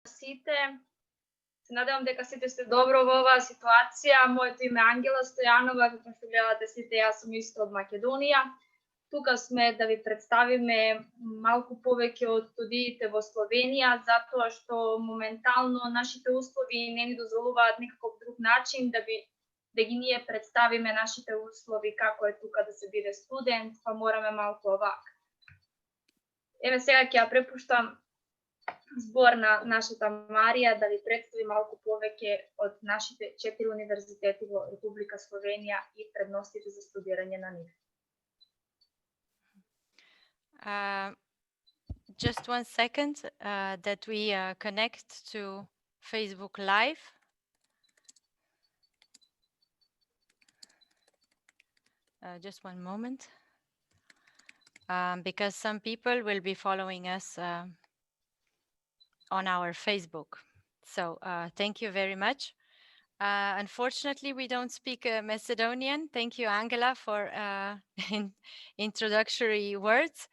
Site, se nadam дека сите сте добро во оваа ситуација. Моето име е Ангела Стојанова, како што гледате сите, јас сум исто од Македонија. Тука сме да ви представиме малку повеќе од студиите во Словенија, затоа што моментално нашите услови не ни дозволуваат никаков друг начин да ги ние представиме нашите услови како е тука да се биде студент, па мораме малку овака. Еве сега ќе ја препуштам збор на нашата Марија да ви представи малку повеќе од нашите 4 универзитети во Република Словенија и предностите за студирање на нив. Just 1 second that we connect to Facebook Live. Just 1 moment. Because some people will be following us on our Facebook. So thank you very much. Unfortunately, we don't speak Macedonian. Thank you, Angela, for introductory words.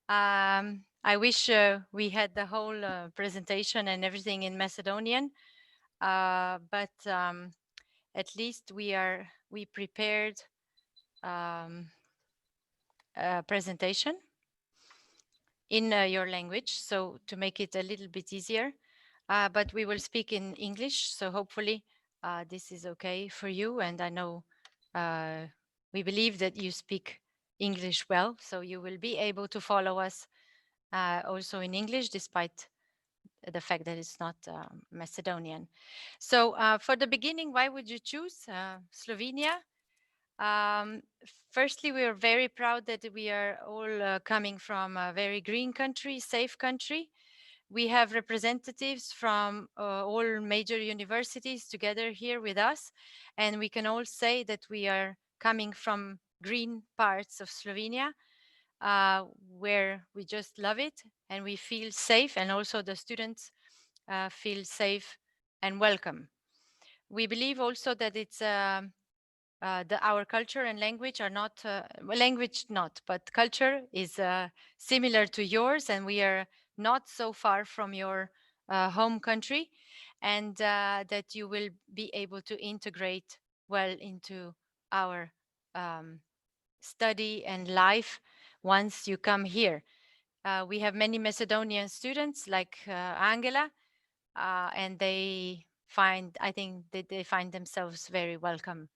I wish we had the whole presentation and everything in Macedonian, but at least we prepared a presentation in your language, so to make it a little bit easier. But we will speak in English, so hopefully this is okay for you. And I know we believe that you speak English well, so you will be able to follow us also in English, despite the fact that it's not Macedonian. So for the beginning, why would you choose Slovenia? Firstly, we are very proud that we are all coming from a very green country, safe country. We have representatives from all major universities together here with us, and we can all say that we are coming from green parts of Slovenia, where we just love it and we feel safe, and also the students feel safe and welcome. We believe also that it's our culture and language are not, but culture is similar to yours, and we are not so far from your home country, and that you will be able to integrate well into our study and life once you come here. We have many Macedonian students like Angela, and I think that they find themselves very welcome.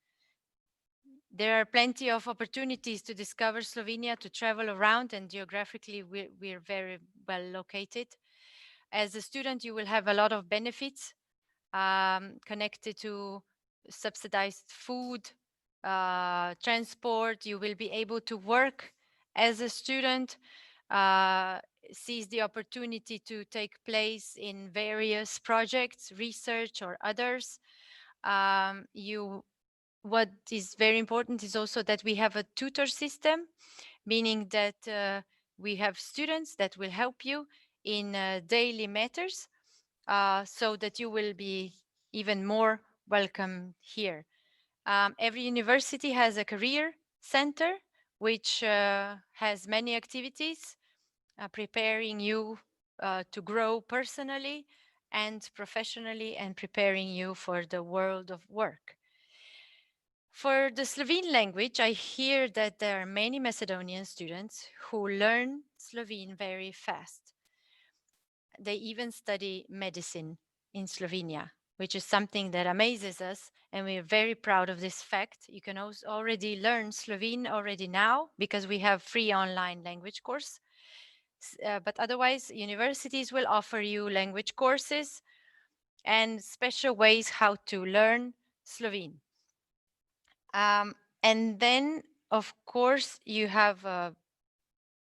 There are plenty of opportunities to discover Slovenia, to travel around, and geographically we're very well located. As a student, you will have a lot of benefits connected to subsidized food, transport. You will be able to work as a student, seize the opportunity to take place in various projects, research or others. What is very important is also that we have a tutor system, meaning that we have students that will help you in daily matters, so that you will be even more welcome here. Every university has a career center, which has many activities preparing you to grow personally and professionally, and preparing you for the world of work. For the Slovene language, I hear that there are many Macedonian students who learn Slovene very fast. They even study medicine in Slovenia, which is something that amazes us, and we are very proud of this fact. You can also already learn Slovene already now, because we have free online language course. But otherwise, universities will offer you language courses and special ways how to learn Slovene. And then, of course, you have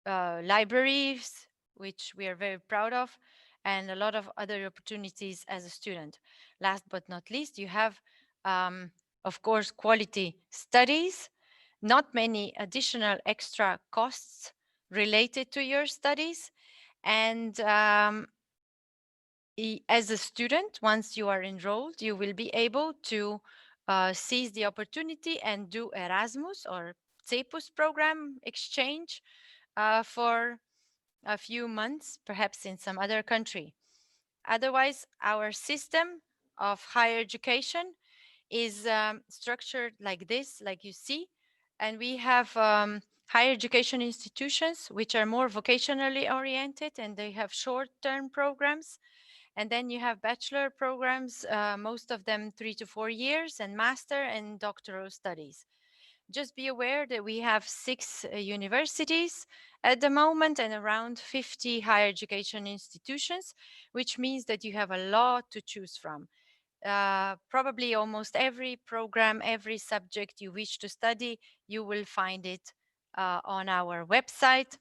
libraries, which we are very proud of, and a lot of other opportunities as a student. Last but not least, you have, of course, quality studies, not many additional extra costs related to your studies. And as a student, once you are enrolled, you will be able to seize the opportunity and do Erasmus or CEPUS program exchange for a few months, perhaps in some other country. Otherwise, our system of higher education is structured like this, like you see. And we have higher education institutions which are more vocationally oriented and they have short-term programs. And then you have bachelor programs, most of them 3 to 4 years, and master and doctoral studies. Just be aware that we have 6 universities at the moment and around 50 higher education institutions, which means that you have a lot to choose from. Probably almost every program, every subject you wish to study, you will find it on our website.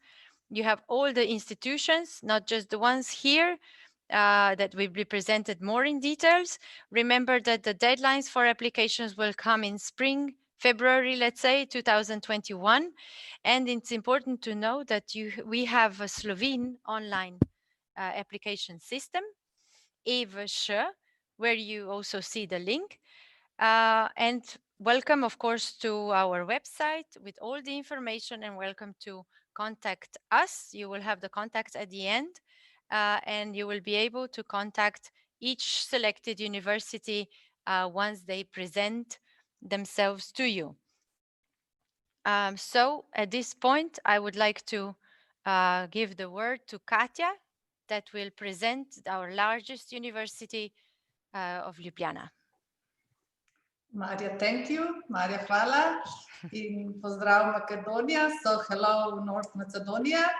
You have all the institutions, not just the ones here that will be presented more in details. Remember that the deadlines for applications will come in spring, February, let's say, 2021. And it's important to know that we have a Slovene online application system, EVŠ, where you also see the link. And welcome, of course, to our website with all the information, and welcome to contact us. You will have the contacts at the end, and you will be able to contact each selected university once they present themselves to you. So at this point, I would like to give the word to Katja, that will present our largest university of Ljubljana. Marja, thank you. Marja, hvala. In pozdrav Macedonia. So hello, North Macedonia.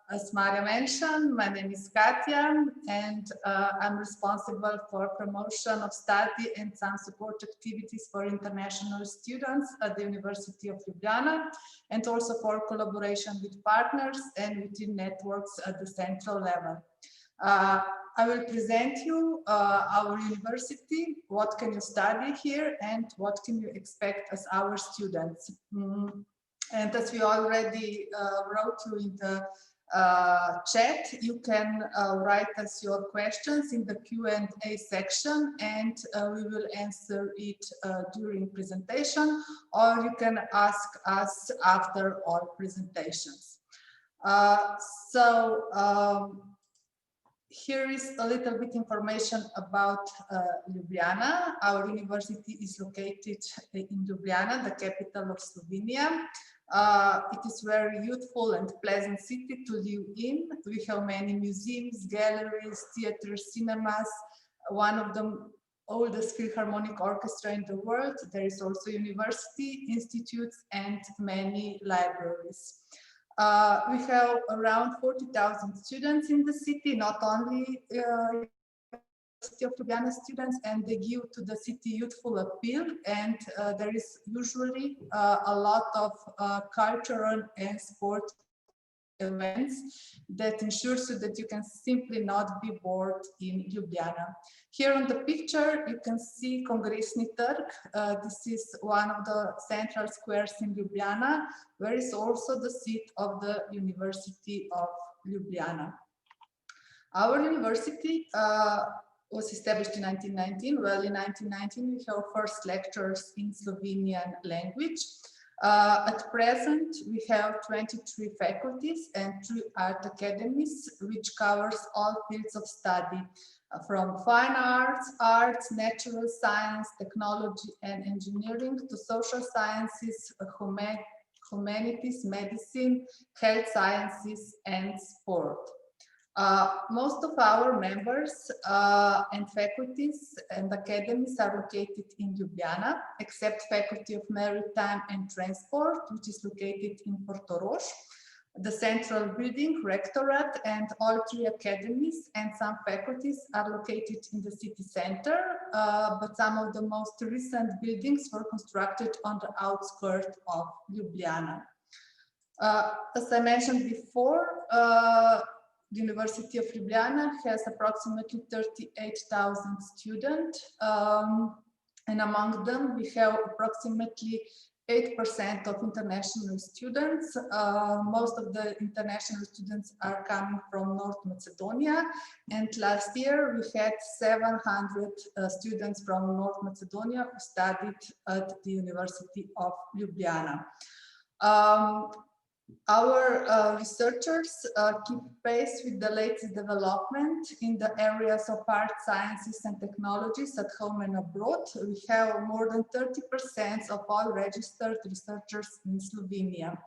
As Marja mentioned, my name is Katja, and I'm responsible for promotion of study and some support activities for international students at the University of Ljubljana, and also for collaboration with partners and within networks at the central level. I will present you our university, what can you study here, and what can you expect as our students. And as we already wrote you in the chat, you can write us your questions in the Q&A section, and we will answer it during presentation, or you can ask us after all presentations. Here is a little bit information about Ljubljana. Our university is located in Ljubljana, the capital of Slovenia. It is very youthful and pleasant city to live in. We have many museums, galleries, theaters, cinemas. One of the oldest Philharmonic orchestra in the world. There is also university, institutes, and many libraries. We have around 40,000 students in the city, not only University of Ljubljana students, and they give to the city youthful appeal, and there is usually a lot of cultural and sport events that ensures so that you can simply not be bored in Ljubljana. Here on the picture you can see Kongresni Trg. This is one of the central squares in Ljubljana, where is also the seat of the University of Ljubljana. Our university was established in 1919. Well, in 1919 we have first lectures in Slovenian language. At present, we have 23 faculties and 3 art academies, which covers all fields of study, from fine arts, natural science, technology and engineering, to social sciences, humanities, medicine, health sciences, and sport. Most of our members and faculties and academies are located in Ljubljana, except Faculty of Maritime and Transport, which is located in Portorož. The central building, Rectorate, and all 3 academies and some faculties are located in the city center, but some of the most recent buildings were constructed on the outskirts of Ljubljana. As I mentioned before, the University of Ljubljana has approximately 38,000 students, and among them we have approximately 8% of international students. Most of the international students are coming from North Macedonia, and last year we had 700 students from North Macedonia who studied at the University of Ljubljana. Our researchers keep pace with the latest development in the areas of art, sciences and technologies at home and abroad. We have more than 30% of all registered researchers in Slovenia.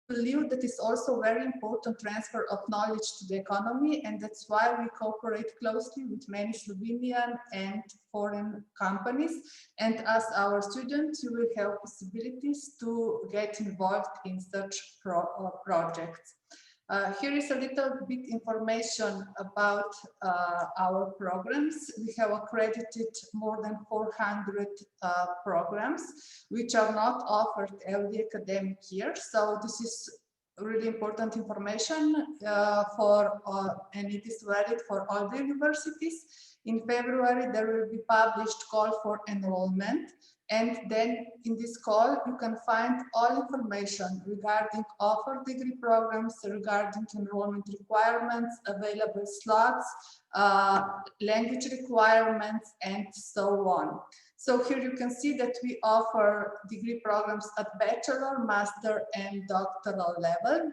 Believe that is also very important transfer of knowledge to the economy, and that's why we cooperate closely with many Slovenian and foreign companies. And as our students, you will have possibilities to get involved in such projects. Here is a little bit information about our programs. We have accredited more than 400 programs, which are not offered every academic year. So this is really important information and it is valid for all the universities. In February, there will be published call for enrollment. And then in this call, you can find all information regarding offered degree programs, regarding enrollment requirements, available slots, language requirements, and so on. So here you can see that we offer degree programs at bachelor, master, and doctoral level.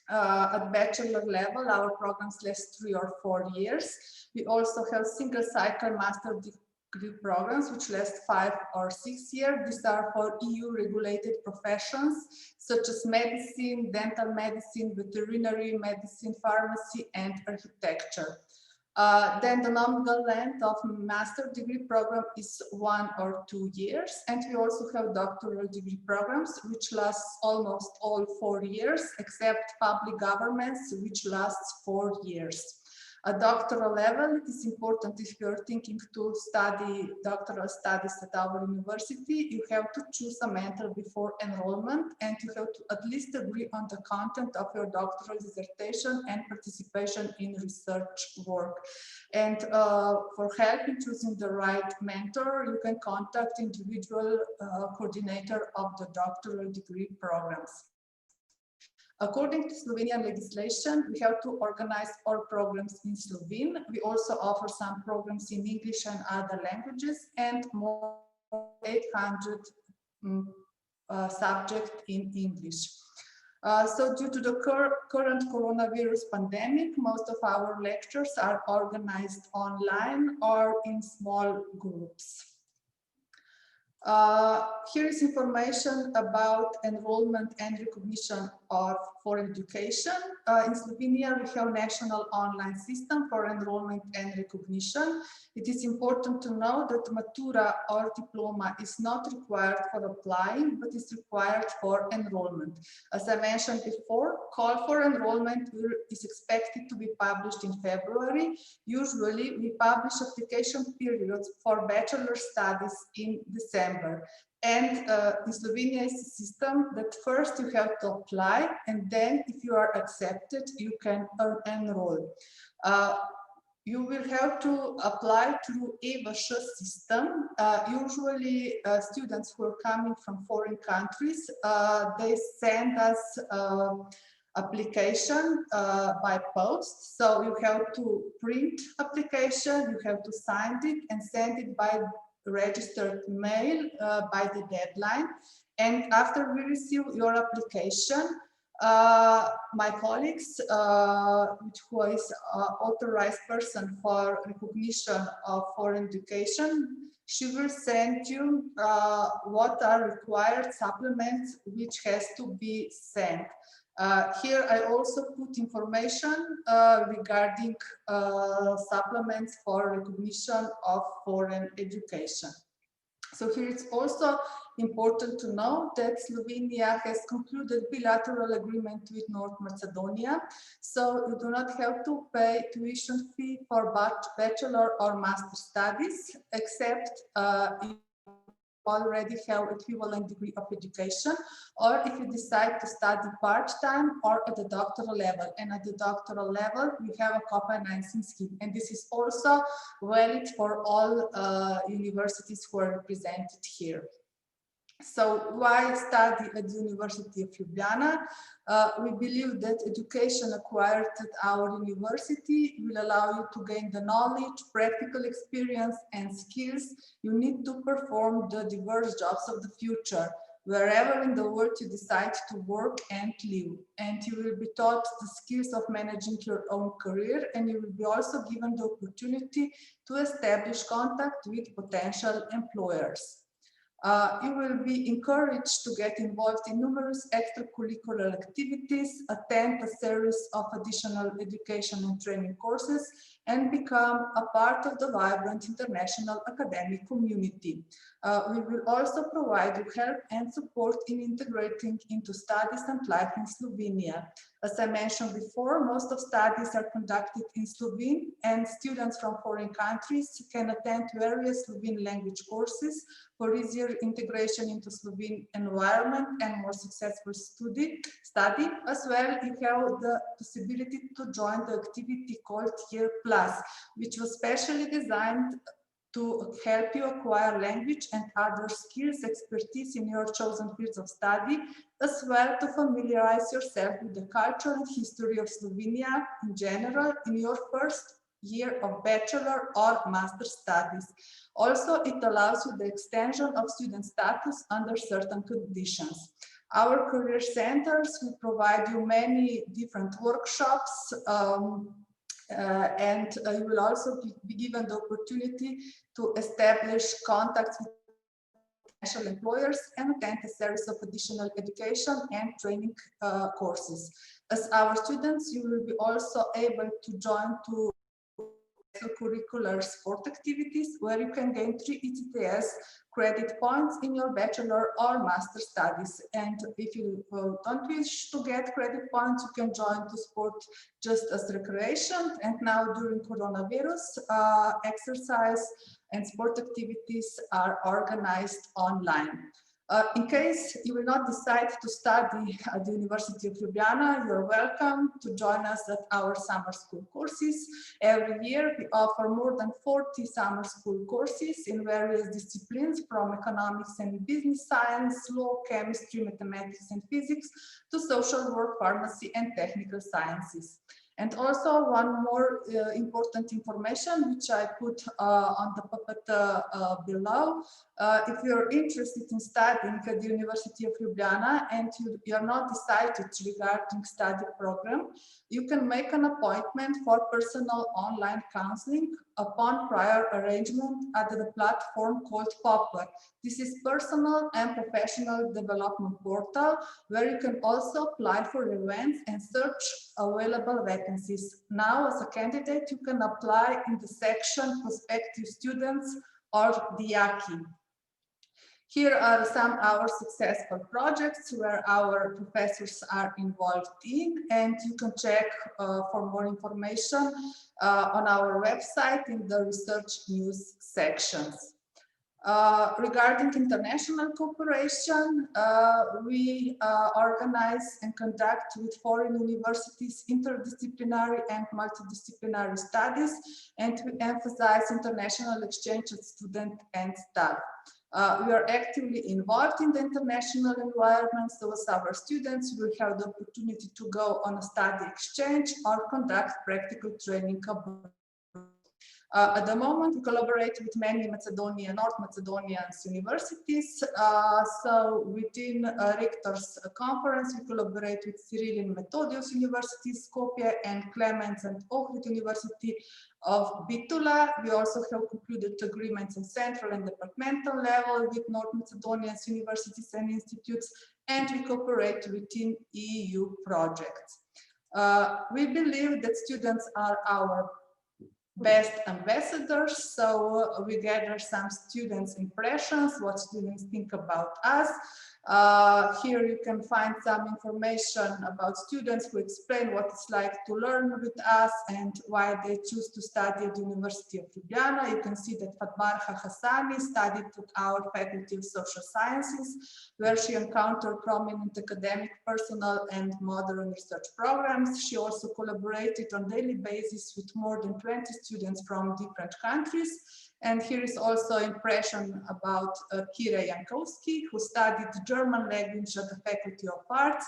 At bachelor level, our programs last 3 or 4 years. We also have single cycle master degree programs which last 5 or 6 years. These are for EU regulated professions such as medicine, dental medicine, veterinary medicine, pharmacy, and architecture. Then the nominal length of master degree program is 1 or 2 years, and we also have doctoral degree programs which last almost all 4 years, except public governments which lasts 4 years. At doctoral level, it is important if you're thinking to study doctoral studies at our university, you have to choose a mentor before enrollment, and you have to at least agree on the content of your doctoral dissertation and participation in research work. And for help in choosing the right mentor, you can contact individual coordinator of the doctoral degree programs. According to Slovenian legislation, we have to organize all programs in Slovene. We also offer some programs in English and other languages, and more than 800 subjects in English. So due to the current coronavirus pandemic, most of our lectures are organized online or in small groups. Here is information about enrollment and recognition for education. In Slovenia, we have a national online system for enrollment and recognition. It is important to know that matura or diploma is not required for applying, but is required for enrollment. As I mentioned before, call for enrollment is expected to be published in February. Usually, we publish application periods for bachelor studies in December. And in Slovenia is a system that first you have to apply, and then if you are accepted, you can enroll. You will have to apply through EVŠ system. Usually students who are coming from foreign countries, they send us application by post. So you have to print application, you have to sign it and send it by registered mail by the deadline. And after we receive your application, my colleagues, who is authorized person for recognition of foreign education, she will send you what are required supplements which has to be sent. Here I also put information regarding supplements for recognition of foreign education. So here it's also important to know that Slovenia has concluded bilateral agreement with North Macedonia, so you do not have to pay tuition fee for bachelor or master studies, except if already have equivalent degree of education, or if you decide to study part-time or at the doctoral level. And at the doctoral level, we have a co-financing scheme. And this is also valid for all universities who are represented here. So why study at the University of Ljubljana? We believe that education acquired at our university will allow you to gain the knowledge, practical experience and skills you need to perform the diverse jobs of the future. wherever in the world you decide to work and live. And you will be taught the skills of managing your own career, and you will be also given the opportunity to establish contact with potential employers. You will be encouraged to get involved in numerous extracurricular activities, attend a series of additional education and training courses, and become a part of the vibrant international academic community. We will also provide you help and support in integrating into studies and life in Slovenia. As I mentioned before, most of studies are conducted in Slovene, and students from foreign countries can attend various Slovene language courses for easier integration into Slovene environment and more successful study. As well, you have the possibility to join the activity called Year Plus, which was specially designed to help you acquire language and other skills, expertise in your chosen fields of study, as well to familiarize yourself with the culture and history of Slovenia in general in your first year of bachelor or master studies. Also, it allows you the extension of student status under certain conditions. Our career centers will provide you many different workshops, and you will also be given the opportunity to establish contacts with potential employers and attend a series of additional education and training courses. As our students, you will be also able to join to curricular sport activities where you can gain 3 ECTS credit points in your bachelor or master studies. And if you don't wish to get credit points, you can join to sport just as recreation. And now during coronavirus, exercise and sport activities are organized online. In case you will not decide to study at the University of Ljubljana, you're welcome to join us at our summer school courses. Every year, we offer more than 40 summer school courses in various disciplines, from economics and business science, law, chemistry, mathematics and physics, to social work, pharmacy and technical sciences. And also one more important information, which I put on the puppet below. If you're interested in studying at the University of Ljubljana and you are not decided regarding study program, you can make an appointment for personal online counseling upon prior arrangement at the platform called Poplar. This is personal and professional development portal where you can also apply for events and search available vacancies. Now, as a candidate, you can apply in the section prospective students or Dijaki. Here are some of our successful projects where our professors are involved in, and you can check for more information on our website in the research news sections. Regarding international cooperation, we organize and conduct with foreign universities interdisciplinary and multidisciplinary studies, and we emphasize international exchange of students and staff. We are actively involved in the international environment, so as our students will have the opportunity to go on a study exchange or conduct practical training abroad. At the moment, we collaborate with many Macedonian, North Macedonian universities. So within Rector's Conference, we collaborate with Cyril and Methodios University, Skopje, and Clemens and Ohrid University of Bitula. We also have concluded agreements on central and departmental level with North Macedonian universities and institutes, and we cooperate within EU projects. We believe that students are our best ambassadors, so we gather some students' impressions, what students think about us. Here you can find some information about students who explain what it's like to learn with us and why they choose to study at the University of Ljubljana. You can see that Fatbarha Hassani studied at our Faculty of Social Sciences, where she encountered prominent academic, personal, and modern research programs. She also collaborated on a daily basis with more than 20 students from different countries. And here is also impression about Kire Jankowski, who studied German language at the Faculty of Arts.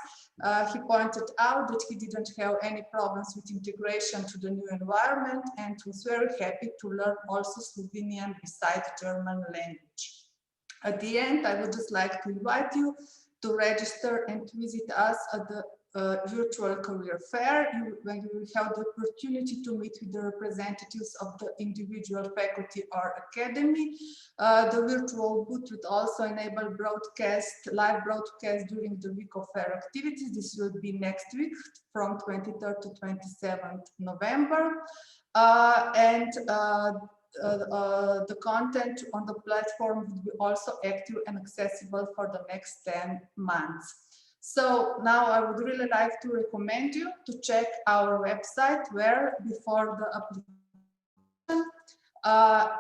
He pointed out that he didn't have any problems with integration to the new environment and was very happy to learn also Slovenian besides German language. At the end, I would just like to invite you to register and to visit us at the virtual career fair, when you will have the opportunity to meet with the representatives of the individual faculty or academy. The virtual booth would also enable live broadcast during the week of fair activities. This will be next week from 23rd to 27th November. The content on the platform will be also active and accessible for the next 10 months. So now I would really like to recommend you to check our website, where before the application,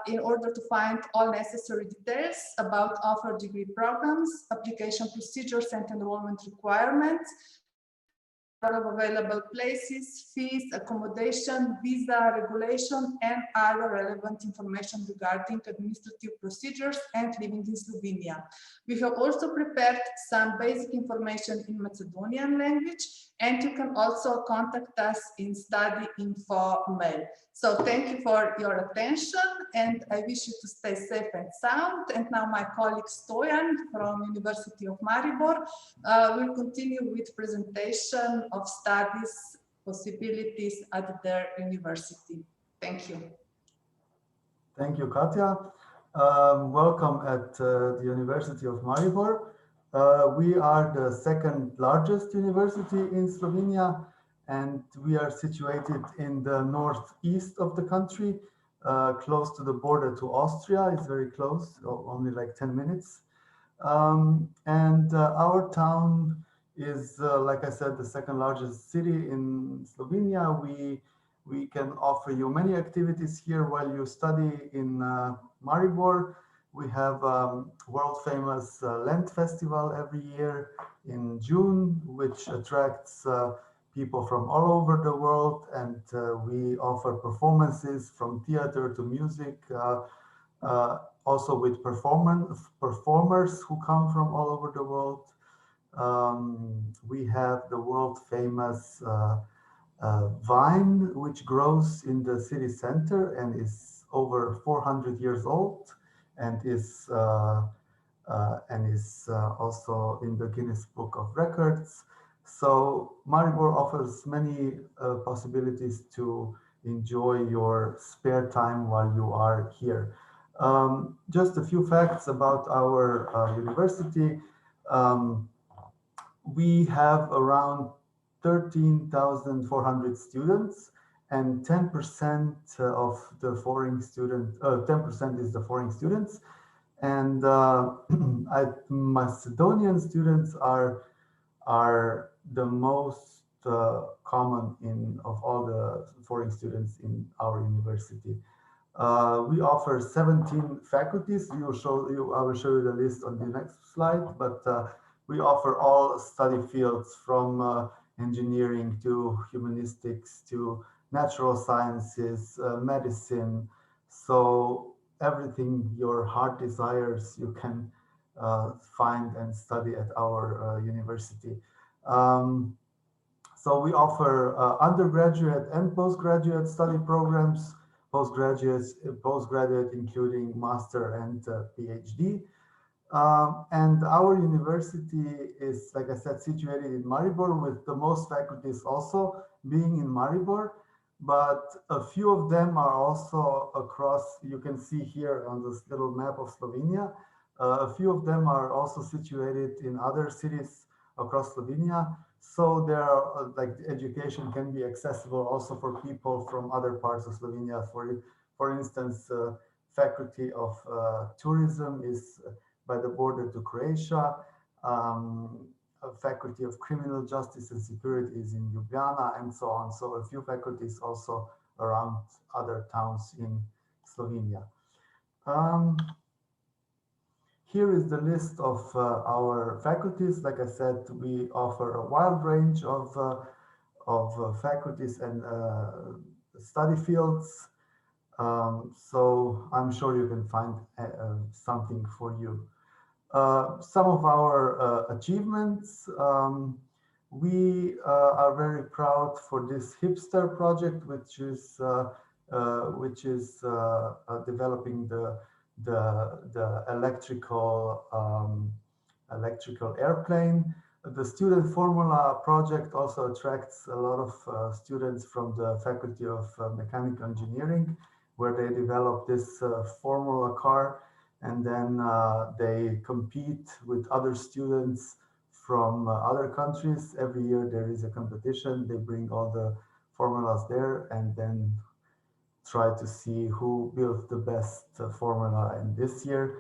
in order to find all necessary details about offered degree programs, application procedures and enrollment requirements, of available places, fees, accommodation, visa regulation, and other relevant information regarding administrative procedures and living in Slovenia. We have also prepared some basic information in Macedonian language, and you can also contact us in study info mail. So thank you for your attention, and I wish you to stay safe and sound. And now my colleague Stoyan from University of Maribor will continue with presentation of studies possibilities at their university. Thank you. Thank you, Katja. Welcome at the University of Maribor. We are the second largest university in Slovenia, and we are situated in the northeast of the country, close to the border to Austria. It's very close, only like 10 minutes. Our town is, like I said, the second largest city in Slovenia. We can offer you many activities here while you study in Maribor. We have world famous Lent festival every year in June, which attracts people from all over the world, and we offer performances from theater to music, also with performers who come from all over the world. We have the world famous vine, which grows in the city center and is over 400 years old, and is also in the Guinness Book of Records. So Maribor offers many possibilities to enjoy your spare time while you are here. Just a few facts about our university. We have around 13,400 students, and 10% of the foreign students, 10% is the foreign students. And Macedonian students are the most common of all the foreign students in our university. We offer 17 faculties. I will show you the list on the next slide, but we offer all study fields from engineering to humanistics to natural sciences, medicine. So everything your heart desires, you can find and study at our university. So we offer undergraduate and postgraduate study programs, postgraduate including master and PhD. And our university is, like I said, situated in Maribor, with the most faculties also being in Maribor, but a few of them are also across, you can see here on this little map of Slovenia, a few of them are also situated in other cities across Slovenia. So there are, like, the education can be accessible also for people from other parts of Slovenia. For instance, Faculty of Tourism is by the border to Croatia. Faculty of Criminal Justice and Security is in Ljubljana, and so on. So a few faculties also around other towns in Slovenia. Here is the list of our faculties. Like I said, we offer a wide range of faculties and study fields. So I'm sure you can find something for you. Some of our achievements, we are very proud for this hipster project, which is developing the the electrical airplane. The student formula project also attracts a lot of students from the Faculty of Mechanical Engineering, where they develop this formula car, and then they compete with other students from other countries. Every year there is a competition. They bring all the formulas there and then try to see who built the best formula. And this year,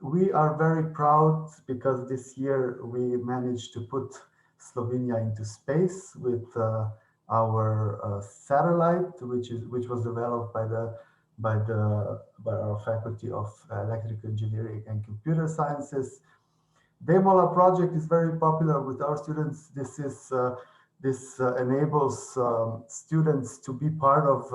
we are very proud because this year we managed to put Slovenia into space with our satellite, which was developed by our Faculty of Electrical Engineering and Computer Sciences. Demola project is very popular with our students. This enables students to be part of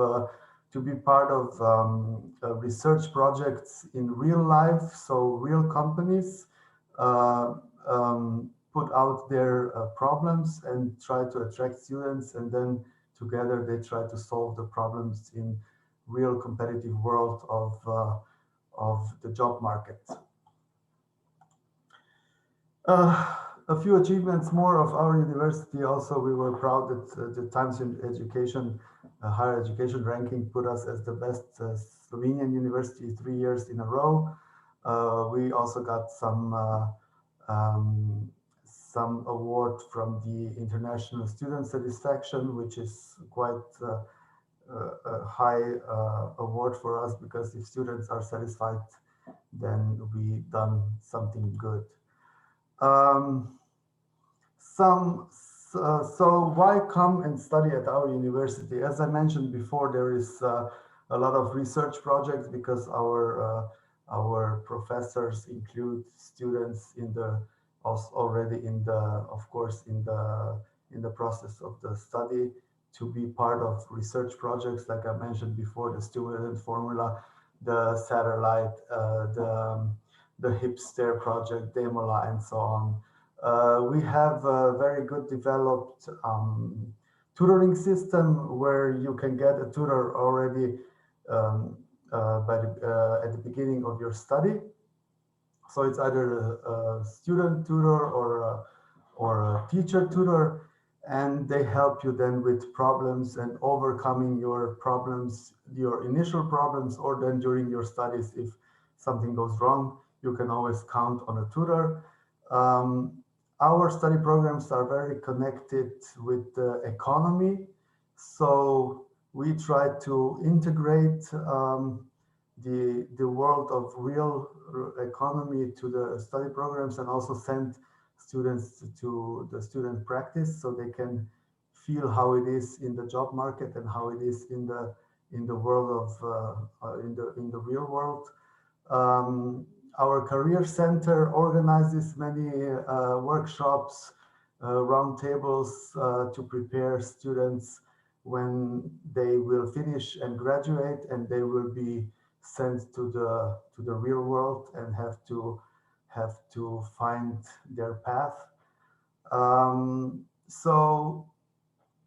research projects in real life. So real companies put out their problems and try to attract students, and then together they try to solve the problems in real competitive world of the job market. A few achievements more of our university. Also, we were proud that the Times in Education, higher education ranking put us as the best Slovenian university 3 years in a row. We also got some award from the International Student Satisfaction, which is quite a high award for us, because if students are satisfied, then we done something good. So why come and study at our university? As I mentioned before, there is a lot of research projects because our professors include students already in the process of the study to be part of research projects, like I mentioned before, the student formula, the satellite, the hipster project, Demola, and so on. We have a very good developed tutoring system where you can get a tutor already at the beginning of your study. So it's either a student tutor or a teacher tutor, and they help you then with problems and overcoming your problems, your initial problems, or then during your studies, if something goes wrong, you can always count on a tutor. Our study programs are very connected with the economy. So we try to integrate the world of real economy to the study programs, and also send students to the student practice so they can feel how it is in the job market and how it is in the world of in the real world. Our career center organizes many workshops, roundtables to prepare students when they will finish and graduate, and they will be sent to the real world and have to find their path. So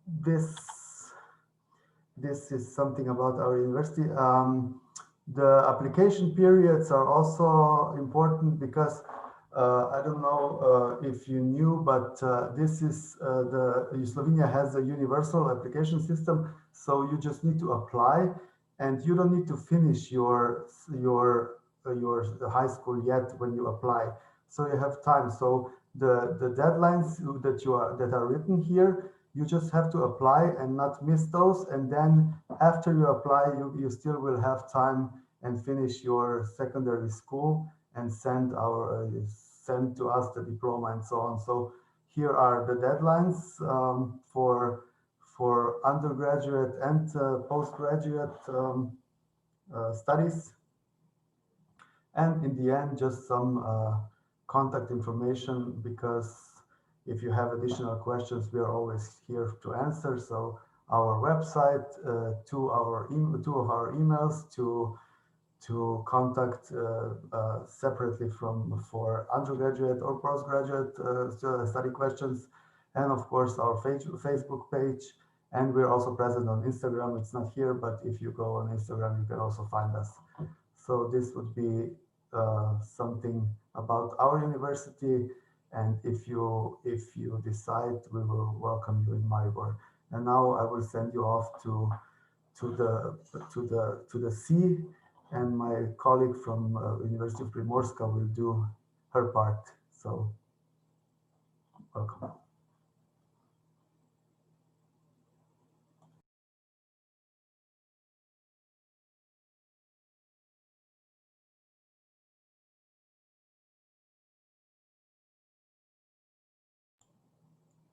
this is something about our university. The application periods are also important because I don't know if you knew, but this is Slovenia has a universal application system. So you just need to apply, and you don't need to finish your high school yet when you apply. So you have time. So the deadlines that are written here, you just have to apply and not miss those. And then after you apply, you still will have time and finish your secondary school and send to us the diploma and so on. So here are the deadlines for undergraduate and postgraduate studies. And in the end, just some contact information, because if you have additional questions, we are always here to answer. So our website, two of our emails to contact separately for undergraduate or postgraduate study questions, and of course our Facebook page. And we're also present on Instagram. It's not here, but if you go on Instagram, you can also find us. So this would be something about our university. And if you decide, we will welcome you in Maribor. And now I will send you off to the sea, and my colleague from University of Primorska will do her part. So welcome.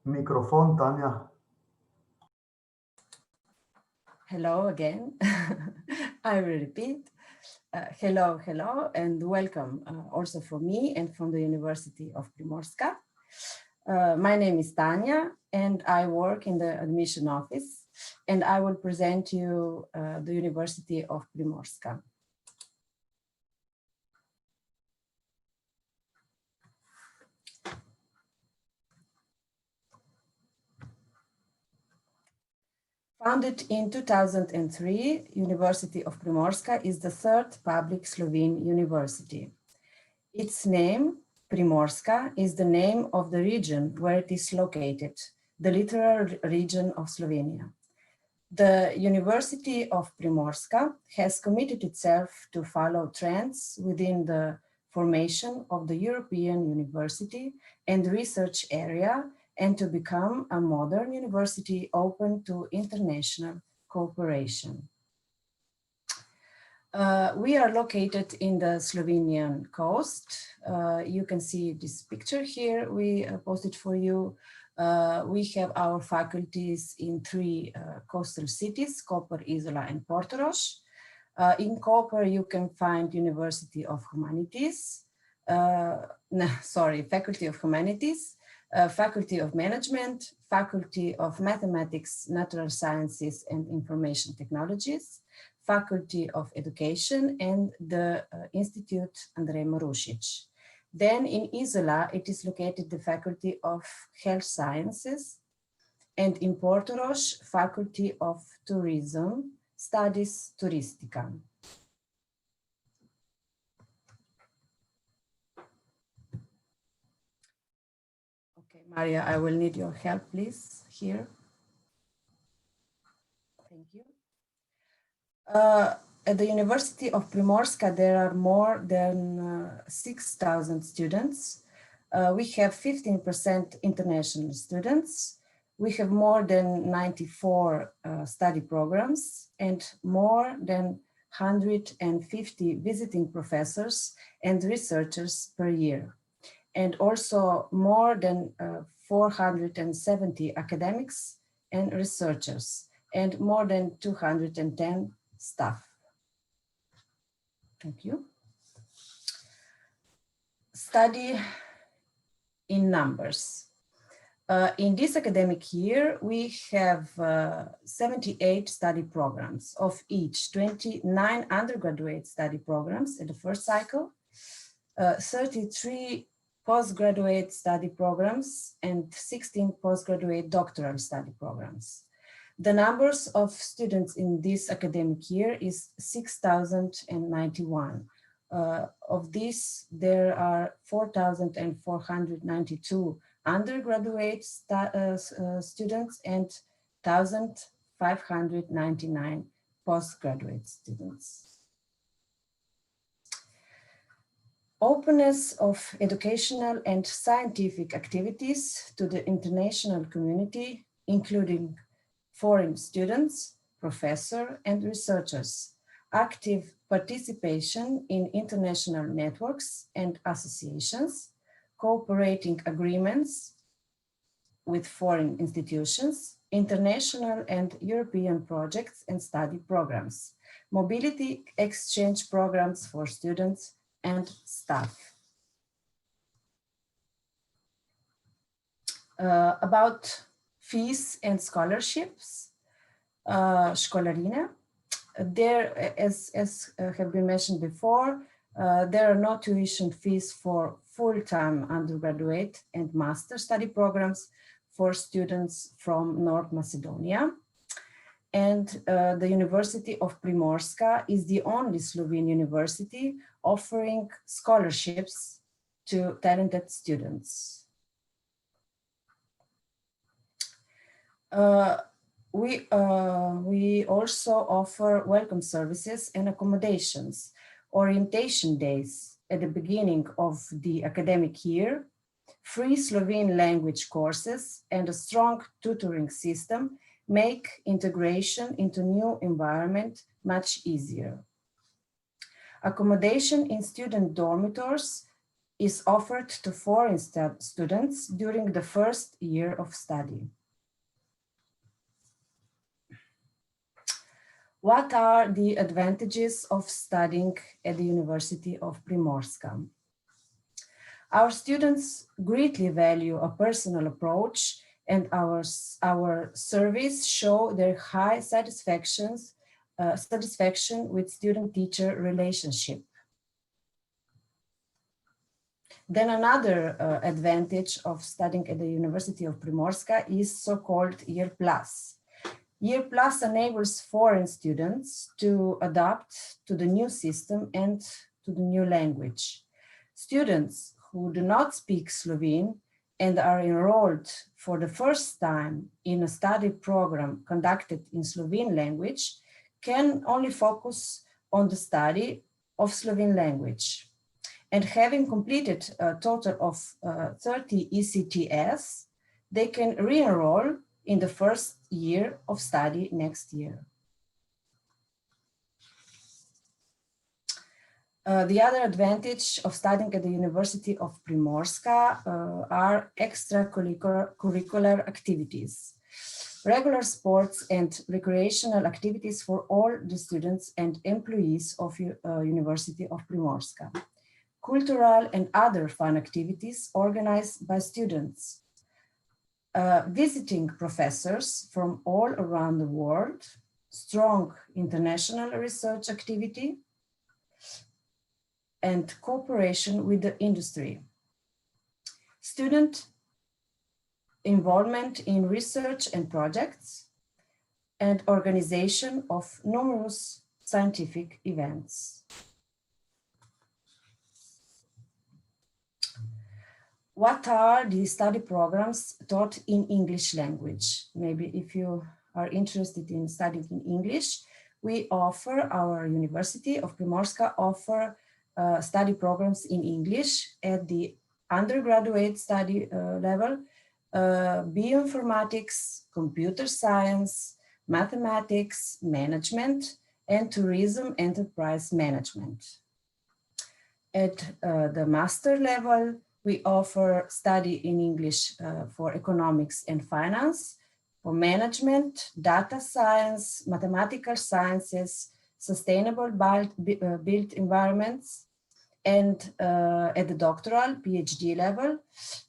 Microphone, Tanya. Hello again. I will repeat. Hello, and welcome also from me and from the University of Primorska. My name is Tanya, and I work in the admission office, and I will present you the University of Primorska. Founded in 2003, University of Primorska is the third public Slovene university. Its name, Primorska, is the name of the region where it is located, the littoral region of Slovenia. The University of Primorska has committed itself to follow trends within the formation of the European university and research area, and to become a modern university open to international cooperation. We are located in the Slovenian coast. You can see this picture here. We posted for you. We have our faculties in three coastal cities, Koper, Izola, and Portorož. In Koper, you can find University of Humanities, Faculty of Humanities, Faculty of Management, Faculty of Mathematics, Natural Sciences, and Information Technologies, Faculty of Education, and the Institute Andrej Marušič. Then in Izola, it is located the Faculty of Health Sciences, and in Portorož, Faculty of Tourism, Studies Turistica. Okay, Maria, I will need your help, please, here. Thank you. At the University of Primorska, there are more than 6,000 students. We have 15% international students. We have more than 94 study programs and more than 150 visiting professors and researchers per year. And also more than 470 academics and researchers, and more than 210 staff. Thank you. Study in numbers. In this academic year, we have 78 study programs, of each 29 undergraduate study programs in the first cycle, 33 postgraduate study programs, and 16 postgraduate doctoral study programs. The numbers of students in this academic year is 6,091. Of these, there are 4,492 undergraduate students and 1,599 postgraduate students. Openness of educational and scientific activities to the international community, including foreign students, professors, and researchers, active participation in international networks and associations, cooperating agreements with foreign institutions, international and European projects and study programs, mobility exchange programs for students and staff. About fees and scholarships, školarine. There, as have been mentioned before, there are no tuition fees for full-time undergraduate and master study programs for students from North Macedonia. and the University of Primorska is the only Slovene university offering scholarships to talented students. We also offer welcome services and accommodations, orientation days at the beginning of the academic year, free Slovene language courses, and a strong tutoring system make integration into new environment much easier. Accommodation in student dormitories is offered to foreign students during the first year of study. What are the advantages of studying at the University of Primorska? Our students greatly value a personal approach, and our surveys show their high satisfaction with student-teacher relationship. Then another advantage of studying at the University of Primorska is so-called Year Plus. Year Plus enables foreign students to adapt to the new system and to the new language. Students who do not speak Slovene and are enrolled for the first time in a study program conducted in Slovene language can only focus on the study of Slovene language. And having completed a total of 30 ECTS, they can re-enroll in the first year of study next year. The other advantage of studying at the University of Primorska are extracurricular activities, regular sports and recreational activities for all the students and employees of University of Primorska, cultural and other fun activities organized by students, visiting professors from all around the world, strong international research activity, and cooperation with the industry. Student involvement in research and projects, and organization of numerous scientific events. What are the study programs taught in English language? Maybe if you are interested in studying in English, we offer, our University of Primorska offer study programs in English at the undergraduate study level, bioinformatics, computer science, mathematics, management, and tourism enterprise management. At the master level, we offer study in English for economics and finance, for management, data science, mathematical sciences, sustainable built environments, and at the doctoral PhD level,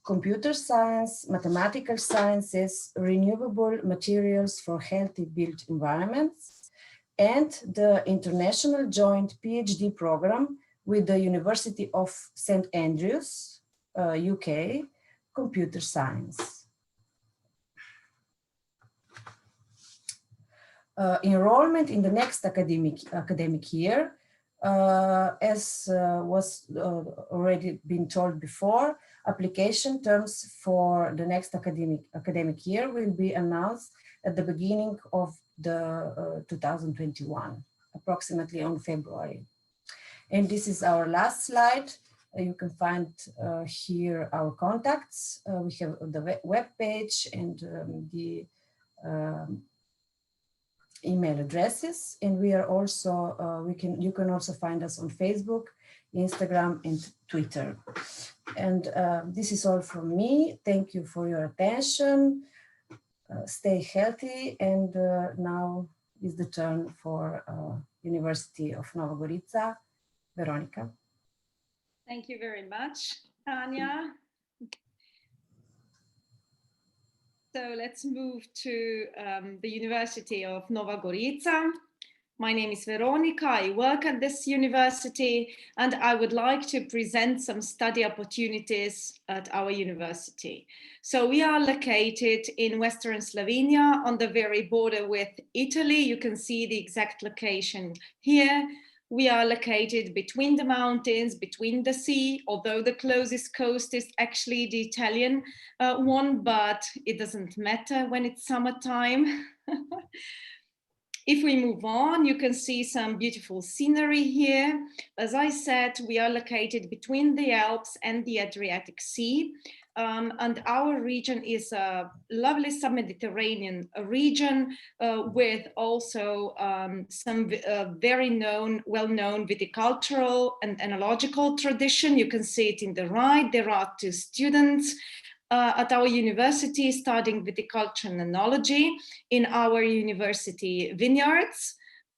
computer science, mathematical sciences, renewable materials for healthy built environments, and the international joint PhD program with the University of St. Andrews, UK, computer science. Enrollment in the next academic year, as was already been told before, application terms for the next academic year will be announced at the beginning of the 2021, approximately on February. And this is our last slide. You can find here our contacts. We have the web page and the email addresses, and we are also you can also find us on Facebook, Instagram, and Twitter. And this is all from me. Thank you for your attention. Stay healthy, and now is the turn for University of Nova Gorica. Veronica. Thank you very much, Anja. So let's move to the University of Nova Gorica. My name is Veronica. I work at this university, and I would like to present some study opportunities at our university. So we are located in Western Slovenia on the very border with Italy. You can see the exact location here. We are located between the mountains, between the sea, although the closest coast is actually the Italian one, but it doesn't matter when it's summertime. If we move on, you can see some beautiful scenery here. As I said, we are located between the Alps and the Adriatic Sea. And our region is a lovely sub-Mediterranean region with also some very well-known viticultural and enological tradition. You can see it in the right. There are 2 students at our university studying viticulture and enology in our university vineyards,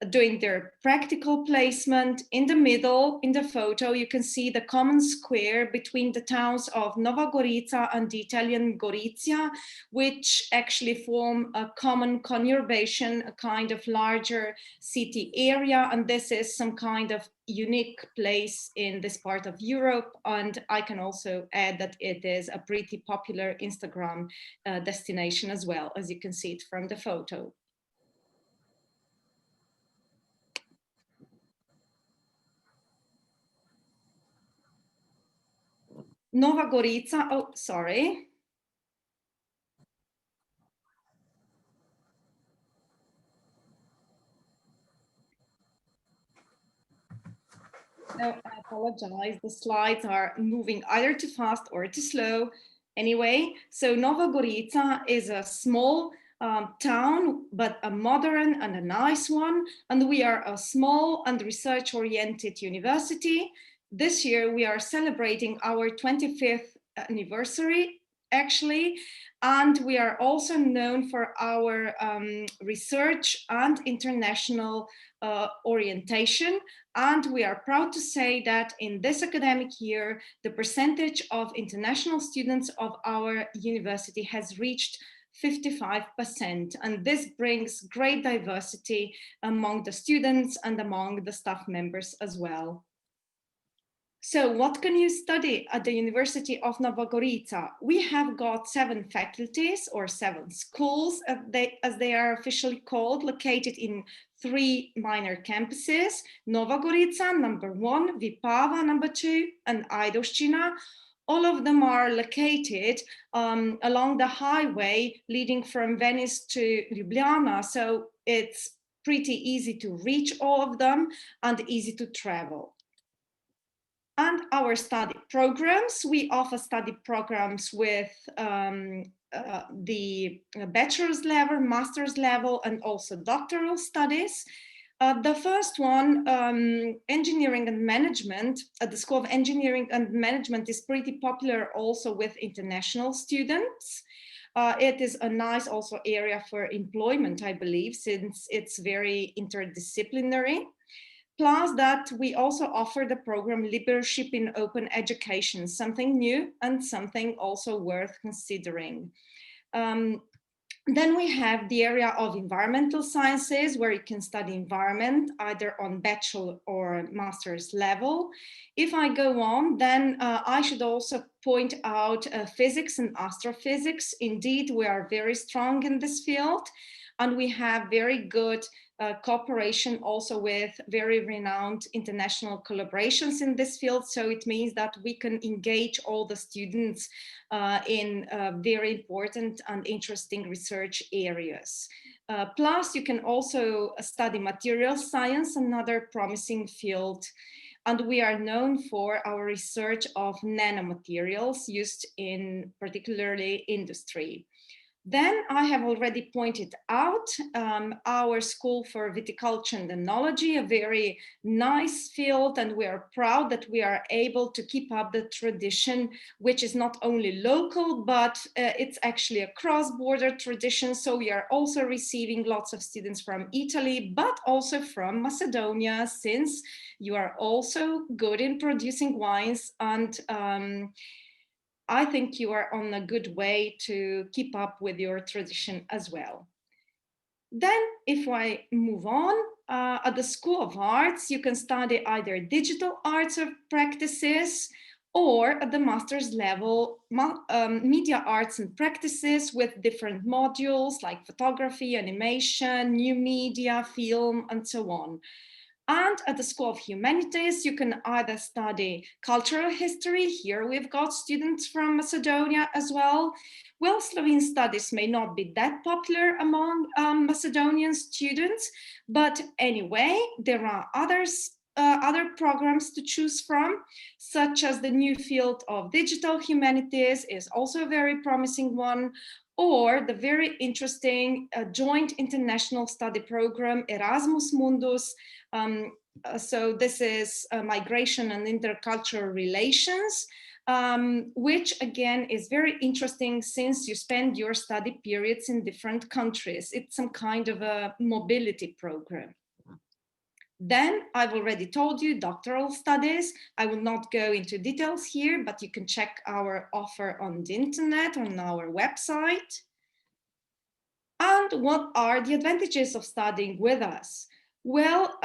doing their practical placement. In the middle, in the photo, you can see the common square between the towns of Nova Gorica and the Italian Gorizia, which actually form a common conurbation, a kind of larger city area. And this is some kind of unique place in this part of Europe. And I can also add that it is a pretty popular Instagram destination as well, as you can see it from the photo. Nova Gorica, oh, sorry. No, I apologize. The slides are moving either too fast or too slow. Anyway, so Nova Gorica is a small town, but a modern and a nice one. And we are a small and research-oriented university. This year, we are celebrating our 25th anniversary, actually. And we are also known for our research and international orientation. And we are proud to say that in this academic year, the percentage of international students of our university has reached 55%. And this brings great diversity among the students and among the staff members as well. So what can you study at the University of Nova Gorica? We have got 7 faculties or 7 schools, as they are officially called, located in 3 minor campuses: Nova Gorica, number 1, Vipava, number 2, and Ajdovščina. All of them are located along the highway leading from Venice to Ljubljana. So it's pretty easy to reach all of them and easy to travel. And our study programs, we offer study programs with the bachelor's level, master's level, and also doctoral studies. The first one, engineering and management, at the School of Engineering and Management, is pretty popular also with international students. It is a nice also area for employment, I believe, since it's very interdisciplinary. Plus that we also offer the program Leadership in Open Education, something new and something also worth considering. Then we have the area of environmental sciences, where you can study environment either on bachelor or master's level. If I go on, then I should also point out physics and astrophysics. Indeed, we are very strong in this field, and we have very good cooperation also with very renowned international collaborations in this field. So it means that we can engage all the students in very important and interesting research areas. Plus, you can also study material science, another promising field. And we are known for our research of nanomaterials used in particularly industry. Then I have already pointed out our School for Viticulture and Enology, a very nice field, and we are proud that we are able to keep up the tradition, which is not only local, but it's actually a cross-border tradition. So we are also receiving lots of students from Italy, but also from Macedonia, since you are also good in producing wines, and I think you are on a good way to keep up with your tradition as well. Then if I move on, at the School of Arts, you can study either digital arts or practices, or at the master's level, media arts and practices with different modules like photography, animation, new media, film, and so on. And at the School of Humanities, you can either study cultural history. Here we've got students from Macedonia as well. Well, Slovene studies may not be that popular among Macedonian students, but anyway, there are other programs to choose from, such as the new field of digital humanities is also a very promising one, or the very interesting joint international study program Erasmus Mundus. So this is migration and intercultural relations, which again is very interesting since you spend your study periods in different countries. It's some kind of a mobility program. Then I've already told you doctoral studies. I will not go into details here, but you can check our offer on the internet, on our website. And what are the advantages of studying with us? Well,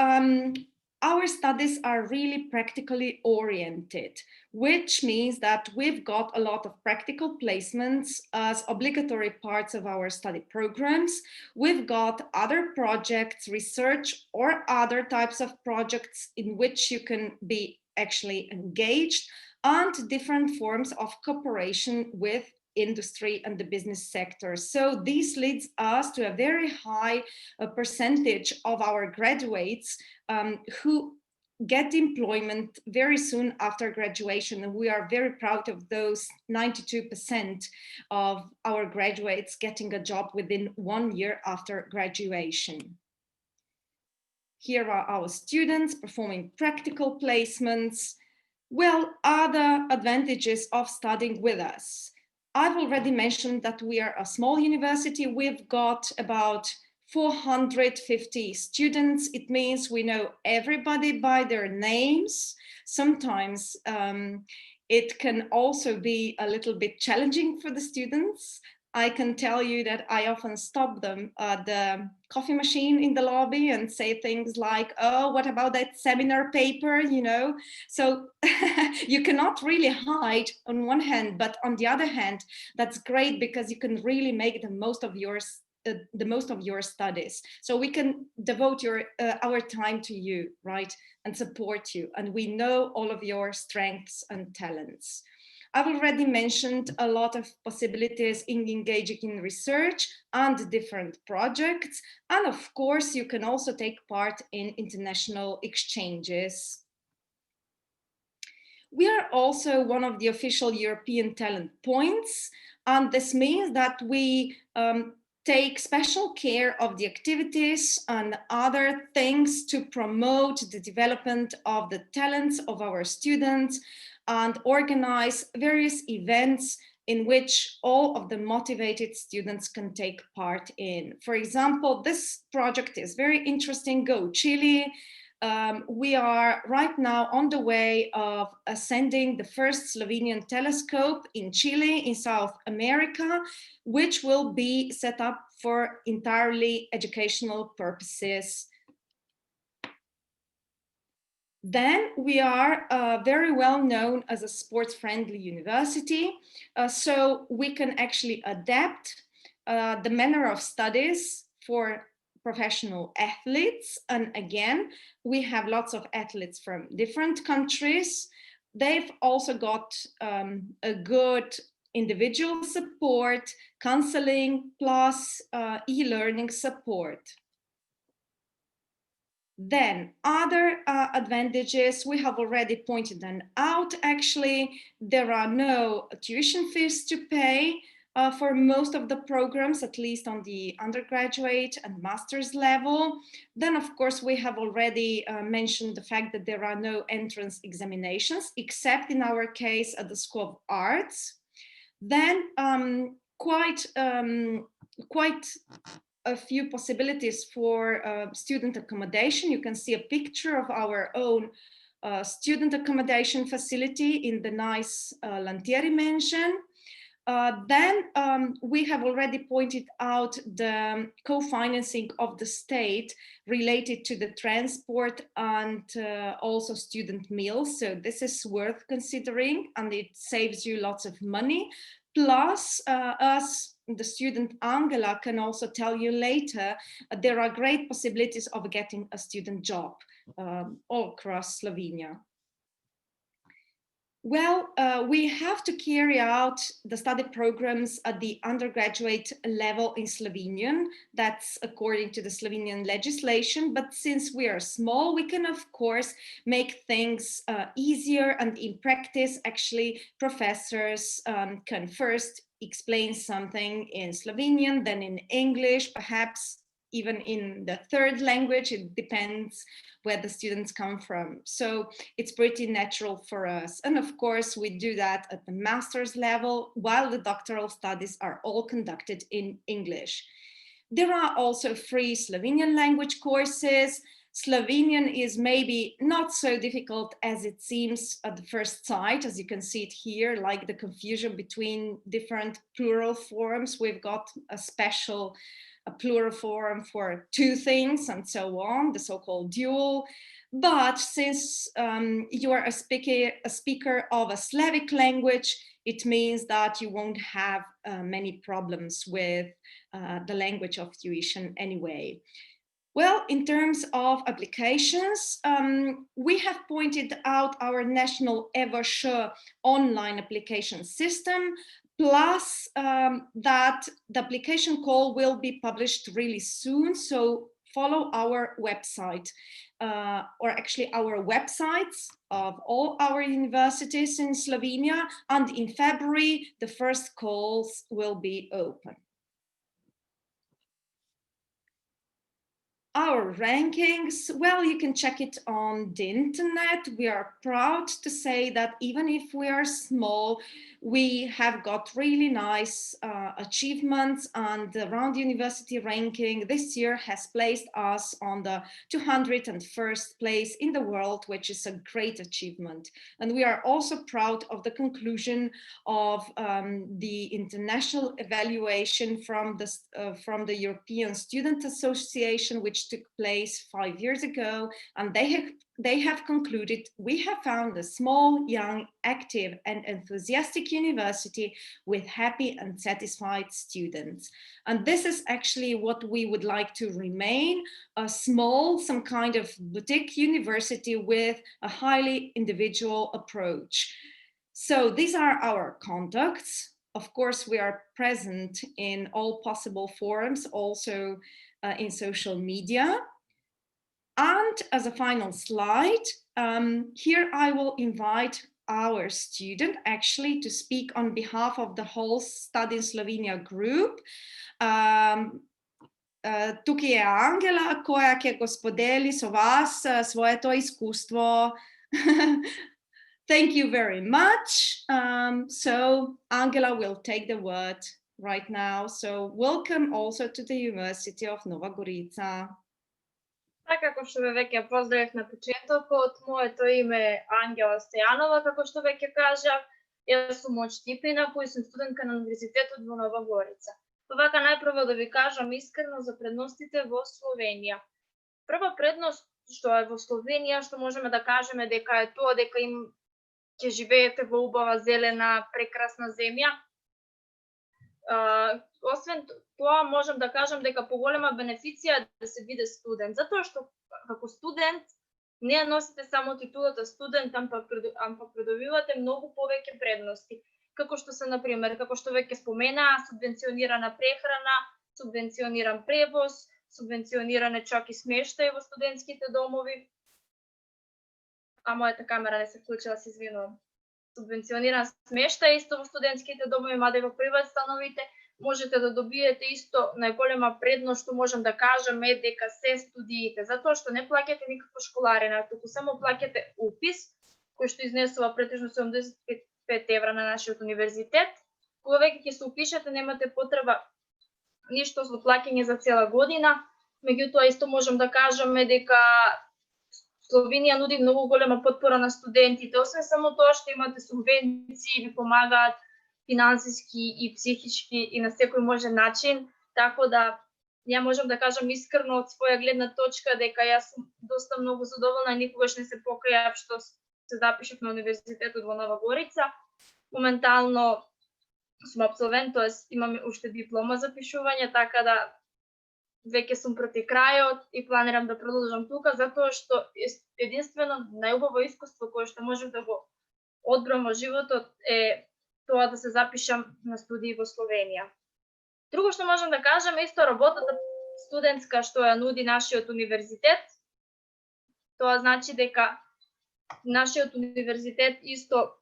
our studies are really practically oriented, which means that we've got a lot of practical placements as obligatory parts of our study programs. We've got other projects, research, or other types of projects in which you can be actually engaged, and different forms of cooperation with industry and the business sector. So this leads us to a very high percentage of our graduates who get employment very soon after graduation. And we are very proud of those 92% of our graduates getting a job within 1 year after graduation. Here are our students performing practical placements. Well, other advantages of studying with us. I've already mentioned that we are a small university. We've got about 450 students. It means we know everybody by their names. Sometimes it can also be a little bit challenging for the students. I can tell you that I often stop them at the coffee machine in the lobby and say things like, oh, what about that seminar paper, you know? So you cannot really hide on one hand, but on the other hand, that's great because you can really make the most of your studies. So we can devote our time to you, right? And support you. And we know all of your strengths and talents. I've already mentioned a lot of possibilities in engaging in research and different projects. And of course, you can also take part in international exchanges. We are also one of the official European talent points. And this means that we take special care of the activities and other things to promote the development of the talents of our students, and organize various events in which all of the motivated students can take part in. For example, this project is very interesting, Go Chile. We are right now on the way of ascending the first Slovenian telescope in Chile, in South America, which will be set up for entirely educational purposes. Then we are very well known as a sports-friendly university, so we can actually adapt the manner of studies for professional athletes. And again, we have lots of athletes from different countries. They've also got a good individual support, counseling, plus e-learning support. Then other advantages, we have already pointed them out. Actually, there are no tuition fees to pay for most of the programs, at least on the undergraduate and master's level. Then, of course, we have already mentioned the fact that there are no entrance examinations, except in our case at the School of Arts. Then quite a few possibilities for student accommodation. You can see a picture of our own student accommodation facility in the nice Lantieri mansion. Then we have already pointed out the co-financing of the state related to the transport and also student meals. So this is worth considering, and it saves you lots of money. Plus, us, the student Angela, can also tell you later, there are great possibilities of getting a student job all across Slovenia. Well, we have to carry out the study programs at the undergraduate level in Slovenian. That's according to the Slovenian legislation. But since we are small, we can, of course, make things easier. And in practice, actually, professors can first explain something in Slovenian, then in English, perhaps even in the third language. It depends where the students come from. So it's pretty natural for us. And of course, we do that at the master's level, while the doctoral studies are all conducted in English. There are also free Slovenian language courses. Slovenian is maybe not so difficult as it seems at the first sight, as you can see it here, like the confusion between different plural forms. We've got a plural form for two things and so on, the so-called dual. But since you are a speaker of a Slavic language, it means that you won't have many problems with the language of tuition anyway. Well, in terms of applications, we have pointed out our national EverSure online application system, plus that the application call will be published really soon. So follow our website, or actually our websites of all our universities in Slovenia. And in February, the first calls will be open. Our rankings, well, you can check it on the internet. We are proud to say that even if we are small, we have got really nice achievements, and the Round University ranking this year has placed us on the 201st place in the world, which is a great achievement. And we are also proud of the conclusion of the international evaluation from the European Student Association, which took place 5 years ago, and they have concluded we have found a small, young, active and enthusiastic university with happy and satisfied students. And this is actually what we would like to remain, a small, some kind of boutique university with a highly individual approach. So these are our contacts. Of course, we are present in all possible forums, also in social media. And as a final slide, here I will invite our student actually to speak on behalf of the whole Study in Slovenia group. Tukaj je Angela, koja će gospodeli so vas svoje to iskustvo. Thank you very much. So Angela will take the word right now. So welcome also to the University of Nova Gorica. Така, како што ве веќе поздравив на почетокот, моето име е Ангела Стојанова, како што веќе кажав, јас сум од Штипина, кој сум студентка на Универзитетот во Нова Горица. Вака најпрво да ви кажам искрено за предностите во Словенија. Прва предност што е во Словенија, што можеме да кажеме дека е тоа дека ќе живеете во убава зелена, прекрасна земја. Освен тоа, можам да кажам дека поголема бенефиција е да се биде студент, затоа што како студент не носите само титулата студент, ампак придобивате многу повеќе предности, како што се, например, како што веќе спомена, субвенционирана прехрана, субвенциониран превоз, субвенциониране чак и смештај во студентските домови. А мојата камера не се вклучила, се извинувам. Субвенциониран смештај исто во студентските домови, мада и во приват становите, можете да добиете исто. Најголема предност што можам да кажам е дека се студиите, затоа што не плаќате никаква школарина, туку само плаќате упис, кој што изнесува претежно 75 евра на нашиот универзитет. Кога веќе ќе се упишете, немате потреба ништо за плаќање за цела година. Меѓутоа исто можам да кажаме дека Словенија нуди многу голема потпора на студентите. Освен само тоа што имате субвенции, ви помагаат финансиски и психички и на секој можен начин, така да ја можам да кажам искрено од своја гледна точка дека јас сум доста многу задоволна и никогаш не се покајав што се запишав на универзитетот во Нова Горица. Моментално сум абсолвент, тоест имам уште диплома за пишување, така да веќе сум проти крајот и планирам да продолжам тука, затоа што единствено најубаво искуство кое што можам да го одбрам во животот е тоа да се запишам на студии во Словенија. Друго што можам да кажам е исто работата студентска што ја нуди нашиот универзитет. Тоа значи дека нашиот универзитет исто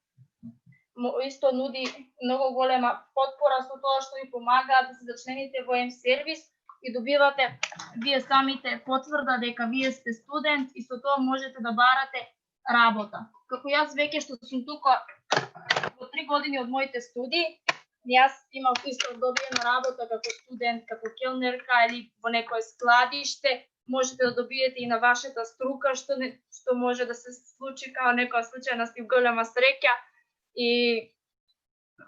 нуди многу голема потпора со тоа што ви помагаат да се зачлените во М-сервис и добивате вие самите потврда дека вие сте студент и со тоа можете да барате работа. Како јас веќе што сум тука во 3 години од моите студии, јас имав исто добиена работа како студент, како келнерка или во некое складиште. Можете да добиете и на вашата струка, што може да се случи као некоја случајна и голема среќа и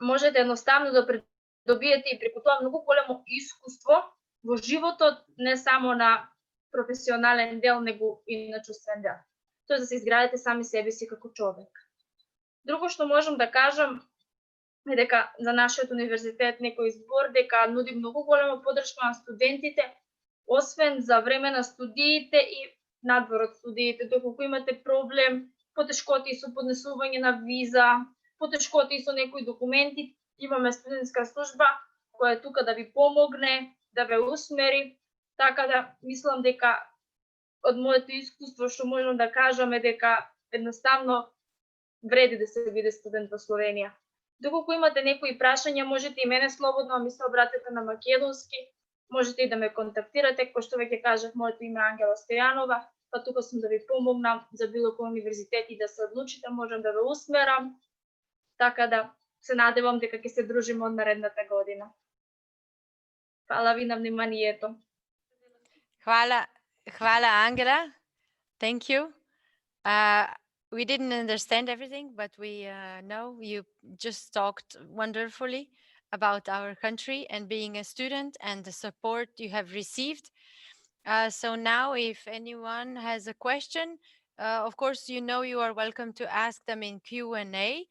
можете едноставно да придобиете и преку тоа многу големо искуство во животот, не само на професионален дел, него и на чувствен дел. Тоа да се изградите сами себе си како човек. Друго што можам да кажам е дека за нашиот универзитет некој збор дека нуди многу голема поддршка на студентите, освен за време на студиите и надвор од студиите, доколку имате проблем, потешкоти со поднесување на виза, потешкоти со некои документи, имаме студентска служба која е тука да ви помогне, да ве усмери, така да мислам дека од моето искуство што можам да кажам е дека едноставно вреди да се биде студент во Словенија. Доколку имате некои прашања, можете и мене слободно ми се обратете на македонски, можете и да ме контактирате, кој што веќе кажав, моето име е Ангела Стојанова, па тука сум да ви помогнам за било кој универзитет и да се одлучите, можам да ве усмерам, така да се надевам дека ќе се дружиме од наредната година. Hvala vi na vниманието. Hvala, Angela. Thank you. We didn't understand everything, but we know you just talked wonderfully about our country and being a student and the support you have received. So now if anyone has a question, of course, you are welcome to ask them in Q&A.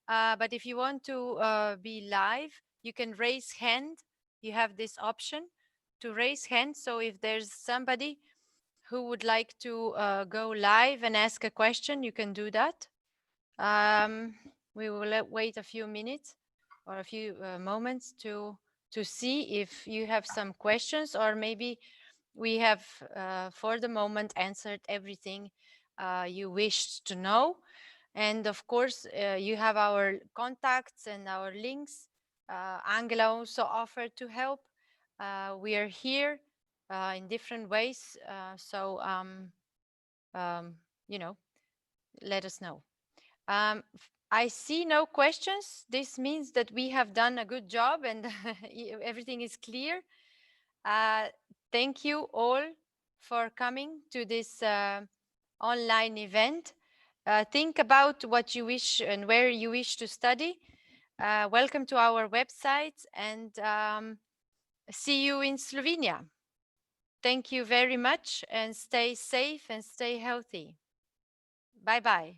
But if you want to be live, you can raise hand. You have this option to raise hand. So if there's somebody who would like to go live and ask a question, you can do that. We will wait a few minutes or a few moments to see if you have some questions, or maybe we have for the moment answered everything you wished to know. And of course, you have our contacts and our links. Angela also offered to help. We are here in different ways. So, let us know. I see no questions. This means that we have done a good job and everything is clear. Thank you all for coming to this online event. Think about what you wish and where you wish to study. Welcome to our website, and see you in Slovenia. Thank you very much, and stay safe and stay healthy. Bye-bye.